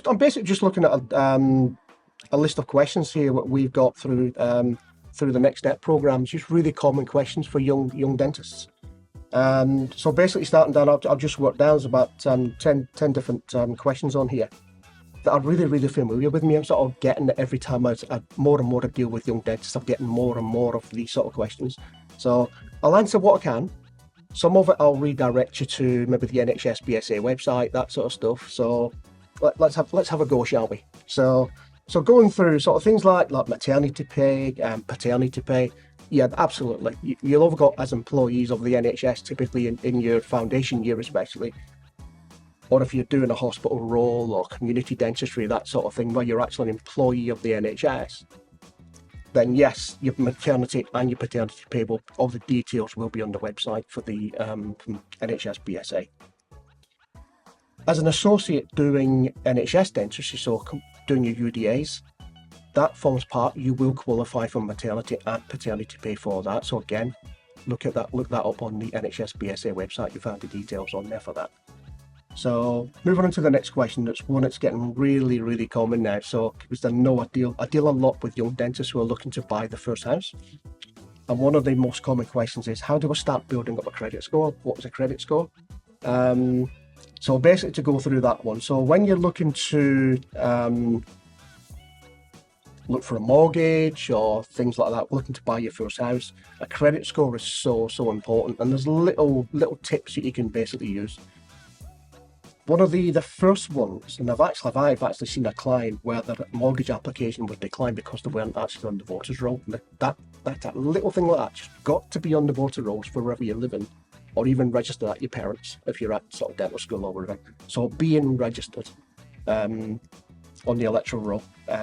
I'm basically just looking at a list of questions here what we've got through the Next Step programs, just really common questions for young dentists. So basically starting down, I've just worked down, there's about 10 different questions on here that are really, really familiar with me. I'm sort of getting it every time I more and more to deal with young dentists. I'm getting more and more of these sort of questions. So I'll answer what I can. Some of it I'll redirect you to maybe the NHS BSA website, that sort of stuff. So let's have a go, shall we? So going through sort of things like maternity pay, paternity pay. Yeah, absolutely. You'll have got, as employees of the NHS, typically in your foundation year especially, or if you're doing a hospital role or community dentistry, that sort of thing, where you're actually an employee of the NHS, then yes, your maternity and your paternity pay, all the details will be on the website for the from NHS BSA. As an associate doing NHS dentistry, so doing your UDAs, that forms part, you will qualify for maternity and paternity pay for that. So again, look that up on the NHS BSA website. You find the details on there for that. So moving on to the next question, that's one that's getting really, really common now. So because I know I deal a lot with young dentists who are looking to buy the first house. And one of the most common questions is, how do I start building up a credit score? What is a credit score? So basically to go through that one. So when you're looking to look for a mortgage or things like that, looking to buy your first house, a credit score is so important. And there's little tips that you can basically use. One of the first ones, and I've actually seen a client where their mortgage application was declined because they weren't actually on the voters roll. That little thing like that just got to be on the voter rolls for wherever you're living, or even registered at your parents if you're at sort of dental school or whatever. So being registered on the electoral roll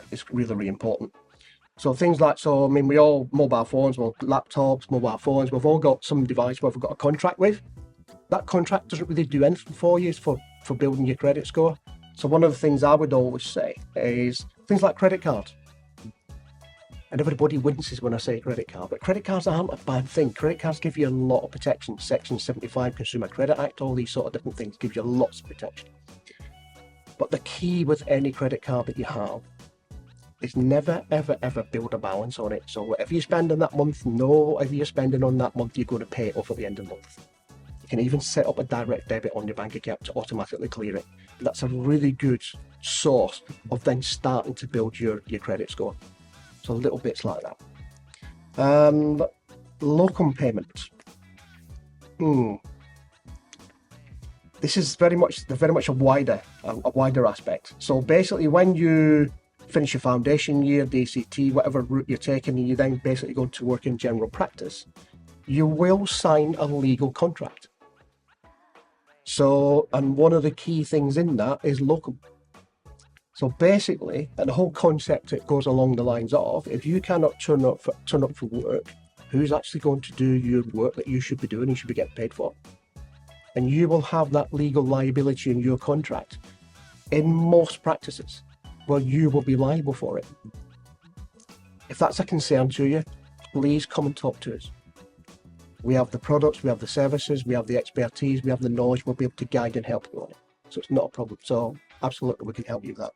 is really, really important. So things like, we all, mobile phones, laptops, mobile phones, we've all got some device where we've got a contract with. That contract doesn't really do anything for you for building your credit score. So one of the things I would always say is things like credit cards. And everybody winces when I say credit card, but credit cards aren't a bad thing. Credit cards give you a lot of protection. Section 75 Consumer Credit Act, all these sort of different things give you lots of protection. But the key with any credit card that you have is never, ever build a balance on it. So whatever you spend on that month, whatever you're spending on that month, you're going to pay it off at the end of the month. You can even set up a direct debit on your bank account to automatically clear it. And that's a really good source of then starting to build your credit score. So little bits like that. Locum payment. This is very much a wider aspect. So basically, when you finish your foundation year, DCT, whatever route you're taking, and you then basically go to work in general practice, you will sign a legal contract. So, and one of the key things in that is locum. So basically, and the whole concept, it goes along the lines of, if you cannot turn up for work, who's actually going to do your work that you should be doing, you should be getting paid for? And you will have that legal liability in your contract. In most practices, well, you will be liable for it. If that's a concern to you, please come and talk to us. We have the products, we have the services, we have the expertise, we have the knowledge, we'll be able to guide and help you on it. So it's not a problem. So absolutely, we can help you with that.